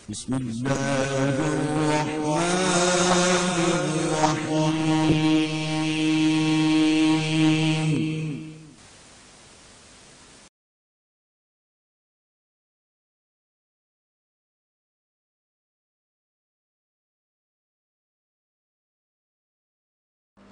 بسم الله الرحمن الرحيم.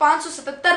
577,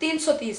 330।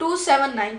279।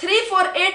348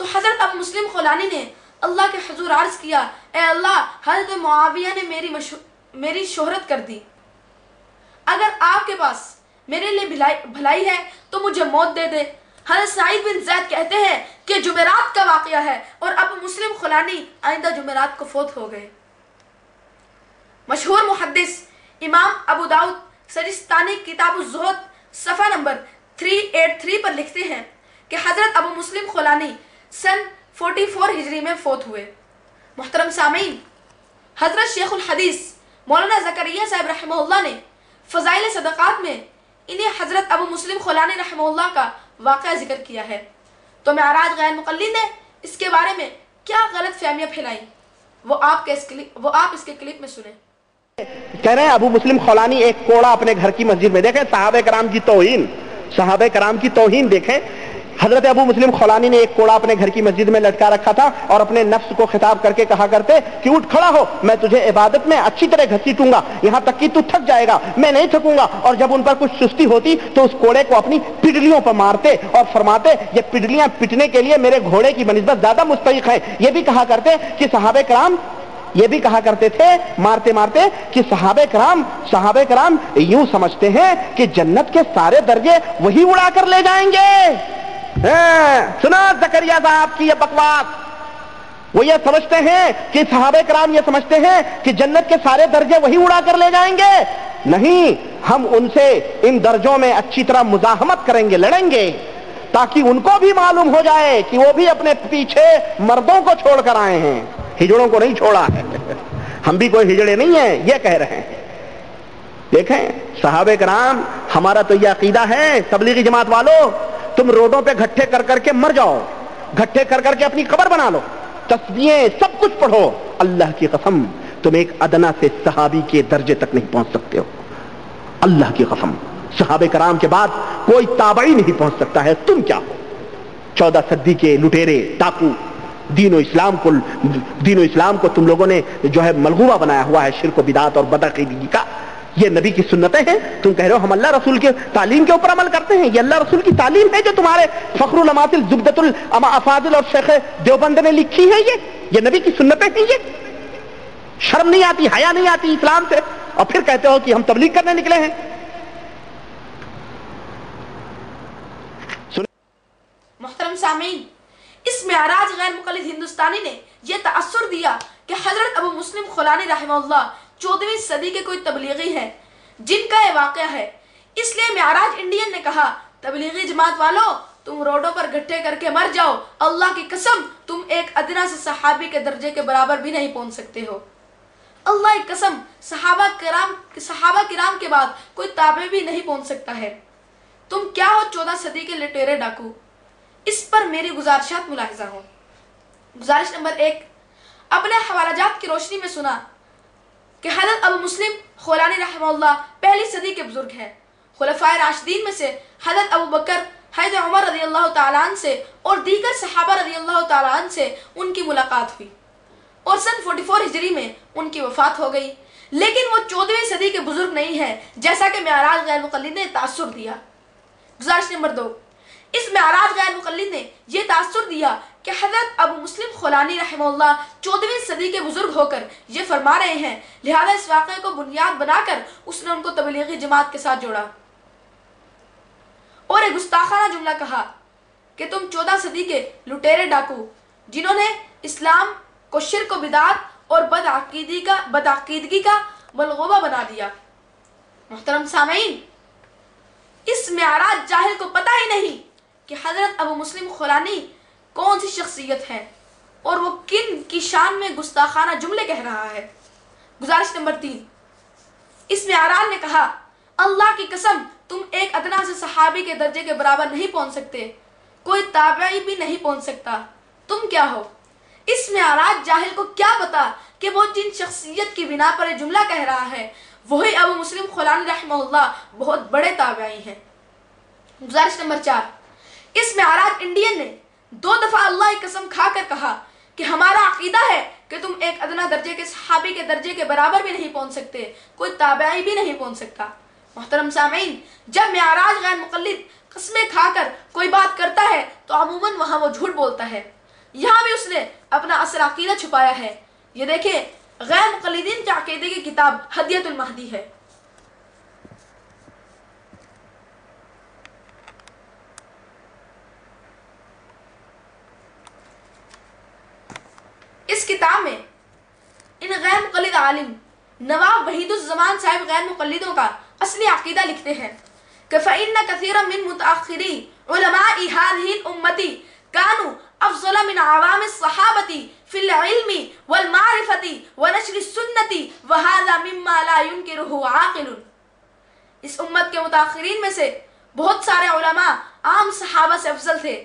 تو حضرت ابو مسلم خولانی نے اللہ کے حضور عرض کیا، اے اللہ، حضرت معاویہ نے میری شہرت کر دی، اگر آپ کے پاس میرے لیے بھلائی ہے تو مجھے موت دے دے۔ حضرت سعید بن زید کہتے ہیں کہ جمعرات کا واقعہ ہے اور ابو مسلم خولانی آئندہ جمعرات کو فوت ہو گئے۔ مشہور محدث امام ابو داؤد سجستانی کتاب الزہد صفحہ نمبر 383 پر لکھتے ہیں کہ حضرت ابو مسلم خولانی سن 44 ہجری میں فوت ہوئے۔ محترم سامعین، حضرت شیخ الحدیث مولانا زکریا صاحب رحمہ اللہ نے فضائل صدقات میں انہیں حضرت ابو مسلم خولانی رحمہ اللہ کا واقعہ ذکر کیا ہے۔ تو معراج غیر مقلد نے اس کے بارے میں کیا غلط فہمیاں پھیلائیں، وہ آپ اس کے کلپ میں سنیں۔ کہہ رہے ہیں ابو مسلم خولانی ایک کوڑا اپنے گھر کی مسجد میں، دیکھیں صحابہ کرام کی توہین دیکھیں۔ حضرت ابو مسلم خولانی نے ایک کوڑا اپنے گھر کی مسجد میں لٹکا رکھا تھا اور اپنے نفس کو خطاب کر کے کہا کرتے کہ اٹھ کھڑا ہو، میں تجھے عبادت میں اچھی طرح گھسیٹوں گا یہاں تک کہ تو تھک جائے گا، میں نہیں تھکوں گا۔ اور جب ان پر کچھ سستی ہوتی تو اس کوڑے کو اپنی پڈلیوں پر مارتے اور فرماتے یہ پڈلیاں پٹنے کے لیے میرے گھوڑے کی بنسبت زیادہ مستحق ہیں۔ یہ بھی کہا کرتے کہ صحابہ کرام یہ بھی کہا کرتے تھے مارتے مارتے کہ صحابہ کرام یوں سمجھتے ہیں کہ جنت کے سارے درجے وہی اڑا کر لے جائیں گے۔ سنا زکریا صاحب کی یہ بکواس، وہ یہ سمجھتے ہیں کہ صحابہ کرام یہ سمجھتے ہیں کہ جنت کے سارے درجے وہی اڑا کر لے جائیں گے۔ نہیں، ہم ان سے ان درجوں میں اچھی طرح مزاحمت کریں گے، لڑیں گے، تاکہ ان کو بھی معلوم ہو جائے کہ وہ بھی اپنے پیچھے مردوں کو چھوڑ کر آئے ہیں، ہجڑوں کو نہیں چھوڑا ہے۔ ہم بھی کوئی ہجڑے نہیں ہیں، یہ کہہ رہے ہیں۔ دیکھیں صحابہ کرام، ہمارا تو یہ عقیدہ ہے تبلیغی جماعت والوں، تم روڈوں پہ گھٹے کر کر کے مر جاؤ، گھٹے کر کر کے اپنی قبر بنا لو، تسبیحیں سب کچھ پڑھو، اللہ کی قسم تم ایک ادنا سے صحابی کے درجے تک نہیں پہنچ سکتے ہو۔ اللہ کی قسم صحابہ کرام کے بعد کوئی تابعی نہیں پہنچ سکتا ہے، تم کیا ہو؟ 14 صدی کے لٹیرے ڈاکو، دین و اسلام کو تم لوگوں نے جو ہے ملغوبہ بنایا ہوا ہے شرک و بدعت اور بدعقیدگی کا۔ یہ نبی کی سنتیں ہیں، تم کہہ رہے ہو ہم اللہ رسول کی تعلیم کے اوپر عمل کرتے ہیں۔ یہ اللہ رسول کی تعلیم ہے جو تمہارے فخر الاماثل زبدۃ الافاضل اور شیخ دیوبند نے لکھی ہے۔ یہ نبی کی سنتیں ہیں۔ یہ شرم نہیں آتی، حیا نہیں آتی اسلام سے، اور پھر کہتے ہو کہ ہم تبلیغ کرنے نکلے ہیں۔ محترم سامعین، اس معراج غیر مقلد ہندوستانی نے یہ تأثر دیا کہ حضرت ابو مسلم خولانی رحمہ اللہ 14ویں صدی کے کوئی تبلیغی ہیں جن کا یہ واقعہ ہے۔ اس لیے معراج انڈین نے کہا، تبلیغی جماعت والوں، تم روڈوں پر گھٹے کر کے مر جاؤ، اللہ کی قسم تم ایک ادنا سے صحابی کے درجے کے برابر بھی نہیں پہنچ سکتے ہو۔ اللہ کی قسم صحابہ کرام کے بعد کوئی تابع بھی نہیں پہنچ سکتا ہے۔ تم کیا ہو 14 صدی کے لٹیرے ڈاکو؟ اس پر میری گزارشات ملاحظہ ہوں۔ گزارش نمبر 1، اپنے حوالہ جات کی روشنی میں سنا کہ حضرت ابو مسلم خولانی رحمہ اللہ پہلی صدی کے بزرگ ہیں۔ خلفائے راشدین میں سے حضرت ابو بکر، حضرت عمر رضی اللہ تعالیٰ عنہ سے اور دیگر صحابہ رضی اللہ تعالیٰ عنہ سے ان کی ملاقات ہوئی اور سن 44 ہجری میں ان کی وفات ہو گئی، لیکن وہ 14ویں صدی کے بزرگ نہیں ہیں جیسا کہ معراج غیر مقلد نے تاثر دیا۔ گزارش نمبر 2، اس معراج غیر مقلد نے یہ تاثر دیا کہ حضرت ابو مسلم خولانی رحمہ اللہ 14ویں صدی کے بزرگ ہو کر یہ فرما رہے ہیں، لہذا اس واقعے کو بنیاد بنا کر اس نے ان کو تبلیغی جماعت کے ساتھ جوڑا اور ایک گستاخانہ جملہ کہا کہ تم 14 صدی کے لٹیرے ڈاکو جنہوں نے اسلام کو شرک و بدعت اور بدعقیدگی کا ملغوبہ بنا دیا۔ محترم سامعین، اس معراج جاہل کو پتہ ہی نہیں کہ حضرت ابو مسلم خولانی کون سی شخصیت ہے اور وہ کن کی شان میں گستاخانہ جملے کہہ رہا ہے۔ گزارش نمبر 3، اس معراج نے کہا، اللہ کی قسم تم ایک ادنا سے صحابی کے درجے کے برابر نہیں پہنچ سکتے، کوئی تابعی بھی نہیں پہنچ سکتا، تم کیا ہو؟ اس معراج جاہل کو کیا پتا کہ وہ جن شخصیت کی بنا پر یہ جملہ کہہ رہا ہے وہی ابو مسلم خولانی رحمہ اللہ بہت بڑے تابعی ہیں۔ گزارش نمبر 4، اس معراج انڈین نے 2 دفعہ اللہ کی قسم کھا کر کہا کہ ہمارا عقیدہ ہے کہ تم ایک ادنا درجے کے صحابی کے درجے کے برابر بھی نہیں پہنچ سکتے، کوئی تابعی بھی نہیں پہنچ سکتا۔ محترم سامعین، جب معراج غیر مقلد قسمیں کھا کر کوئی بات کرتا ہے تو عموماً وہاں وہ جھوٹ بولتا ہے۔ یہاں بھی اس نے اپنا اصل عقیدہ چھپایا ہے۔ یہ دیکھیں غیر مقلدین کے عقیدے کی کتاب ہدیۃ المہدی ہے۔ اس کتاب میں ان غیر مقلد عالم نواب وحید الزمان صاحب غیر مقلدوں کا اصلی عقیدہ لکھتے ہیں کہ فَإِنَّ كَثِيرًا مِّن مُتَأَخِّرِي عُلَمَاءِ هَذِهِ الْأُمَّةِ كَانُوا أَفْضَلَ مِنْ عَوَامِ الصَّحَابَةِ فِي الْعِلْمِ وَالْمَعْرِفَةِ وَنَشْرِ السُّنَّةِ وَهَذَا مِمَّا لَا يُنْكِرُهُ عَاقِلٌ۔ اس امت کے متاخرین میں سے بہت سارے علماء عام صحابہ سے افضل تھے،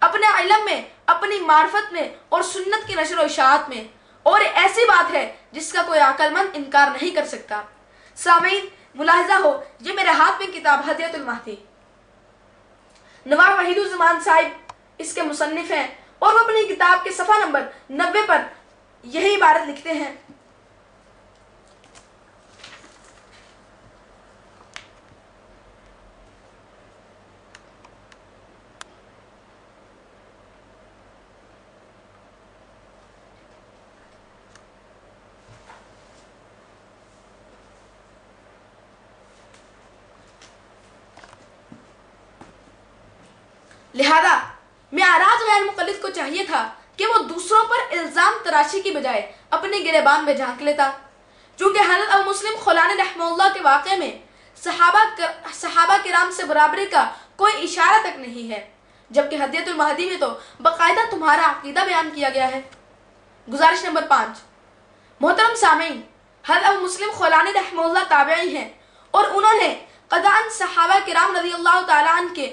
اپنے علم میں، اپنی معرفت میں اور سنت کی نشر و اشاعت میں، اور ایسی بات ہے جس کا کوئی عقل مند انکار نہیں کر سکتا۔ سامعین ملاحظہ ہو، یہ میرے ہاتھ میں کتاب ہدیۃ المہدی، نواب وحید الزمان صاحب اس کے مصنف ہیں، اور وہ اپنی کتاب کے صفحہ نمبر 90 پر یہی عبارت لکھتے ہیں۔ لہذا معراج غیر مقلد کو چاہیے تھا کہ وہ دوسروں پر الزام تراشی کی بجائے اپنے گریبان میں جھانک لیتا، چونکہ حضرت ابو مسلم خولانی رحمہ اللہ کے واقعے میں صحابہ کرام سے برابری کا کوئی اشارہ تک نہیں ہے، جبکہ ہدیۃ المہدی میں تو باقاعدہ تمہارا عقیدہ بیان کیا گیا ہے۔ گزارش نمبر 5۔ محترم سامعین، حضرت ابو مسلم خولانی رحمہ اللہ تابعی ہیں، اور انہوں نے قطعاً صحابہ کرام رضی اللہ تعالیٰ عنہ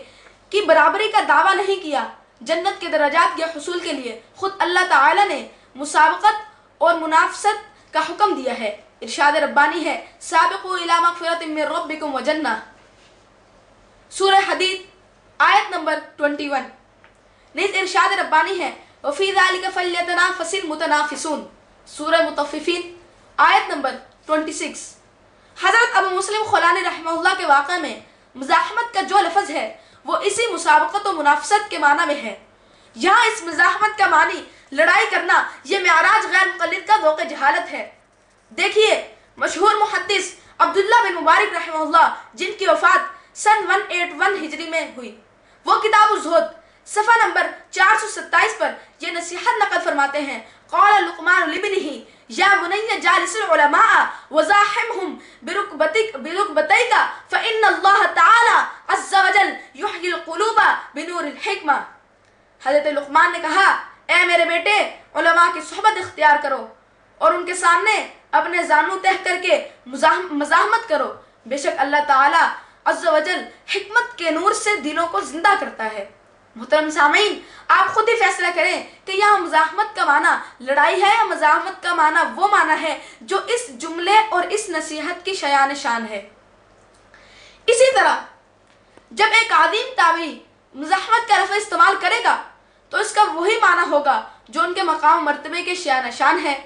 کی برابری کا دعویٰ نہیں کیا۔ جنت کے درجات کے حصول کے لیے خود اللہ تعالیٰ نے مسابقت اور منافست کا حکم دیا ہے۔ ارشاد ربانی ہے سابقوا الی مغفرۃ من ربکم وجنہ، سورہ حدید آیت نمبر 21۔ نیز ارشاد ربانی ہے وفی ذلک فلیتنافس المتنافسون، سورہ مطففین آیت نمبر 26۔ حضرت ابو مسلم خولانی رحمہ اللہ کے واقعہ میں مزاحمت کا جو لفظ ہے وہ اسی مسابقت و منافست کے معنی میں ہے۔ یہاں اس مزاحمت کا معنی لڑائی کرنا، یہ معراج غیر مقلد کا ذوق جہالت ہے۔ دیکھیے مشہور محدث عبداللہ بن مبارک رحمہ اللہ، جن کی وفات سن 181 ہجری میں ہوئی، وہ کتاب الزہد صفحہ نمبر 427 پر یہ نصیحت نقل فرماتے ہیں قال لقمان لابنہ یا بنی جالس العلماء وزاحمهم بركبتيك فإن الله تعالى عز وجل يحيي القلوب بنور الحکمہ۔ حضرت لقمان نے کہا اے میرے بیٹے، علماء کی صحبت اختیار کرو اور ان کے سامنے اپنے زانو تہ کر کے مزاحمت کرو، بے شک اللہ تعالی عز وجل حکمت کے نور سے دلوں کو زندہ کرتا ہے۔ محترم سامعین، آپ خود ہی فیصلہ کریں کہ یہاں مزاحمت کا معنی لڑائی ہے یا مزاحمت کا معنی وہ معنی ہے جو اس جملے اور اس نصیحت کی شایان شان ہے۔ اسی طرح جب ایک عظیم تابعی مزاحمت کا لفظ استعمال کرے گا تو اس کا وہی معنی ہوگا جو ان کے مقام مرتبے کے شایان شان ہے،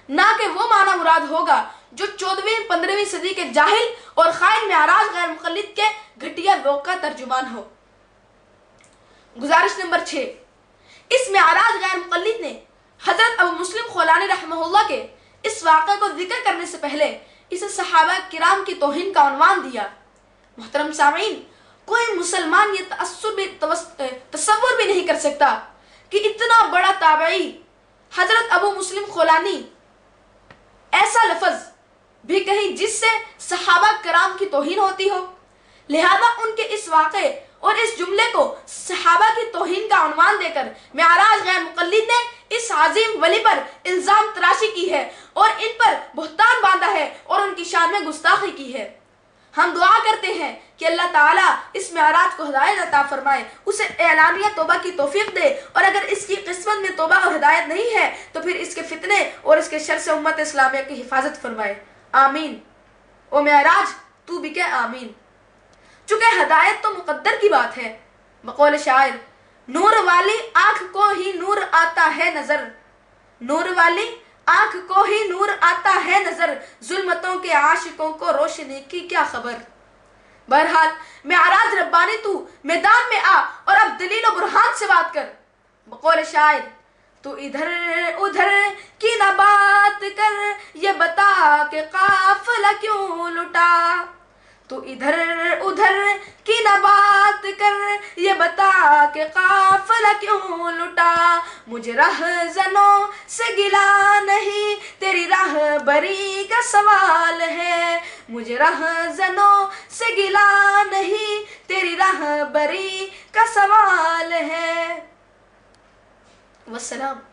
نہ کہ وہ معنی مراد ہوگا جو 14ویں 15ویں صدی کے جاہل اور خائن معراج غیر مقلد کے گھٹیا ذوق کا ترجمان ہو۔ گزارش نمبر 6۔ اس معراج غیر مقلد نے حضرت ابو مسلم خولانی رحمہ اللہ کے اس واقعے کو ذکر کرنے سے پہلے اسے صحابہ کرام کی توہین کا عنوان دیا۔ محترم سامعین، کوئی مسلمان یہ تصور بھی نہیں کر سکتا کہ اتنا بڑا تابعی حضرت ابو مسلم خولانی ایسا لفظ بھی کہیں جس سے صحابہ کرام کی توہین ہوتی ہو۔ لہذا ان کے اس واقعے اور اس جملے کو صحابہ کی توہین کا عنوان دے کر معراج غیر مقلد نے اس عظیم ولی پر الزام تراشی کی ہے اور ان پر بہتان باندھا ہے اور ان کی شان میں گستاخی کی ہے۔ ہم دعا کرتے ہیں کہ اللہ تعالیٰ اس معراج کو ہدایت عطا فرمائے، اسے اعلانیہ توبہ کی توفیق دے، اور اگر اس کی قسمت میں توبہ اور ہدایت نہیں ہے تو پھر اس کے فتنے اور اس کے شر سے امت اسلامیہ کی حفاظت فرمائے، آمین۔ او معراج تو بھی کہ آمین۔ چونکہ ہدایت تو مقدر کی بات ہے، بقول شاعر نور والی آنکھ کو ہی نور آتا ہے نظر، نور والی آنکھ کو ہی نور آتا ہے نظر، ظلمتوں کے عاشقوں کو روشنی کی کیا خبر۔ بہرحال معراج ربانی تو میدان میں آ اور اب دلیل و برہان سے بات کر۔ بقول شاعر تو ادھر ادھر کی نہ بات کر، یہ بتا کہ قافلہ کیوں لٹا. تو ادھر ادھر کی نہ بات کر، یہ بتا کہ قافلہ کیوں لٹا. مجھے رہزنوں سے گلا نہیں، تیری راہبری کا سوال ہے. مجھے رہزنوں سے گلا نہیں، تیری راہبری کا سوال ہے. والسلام.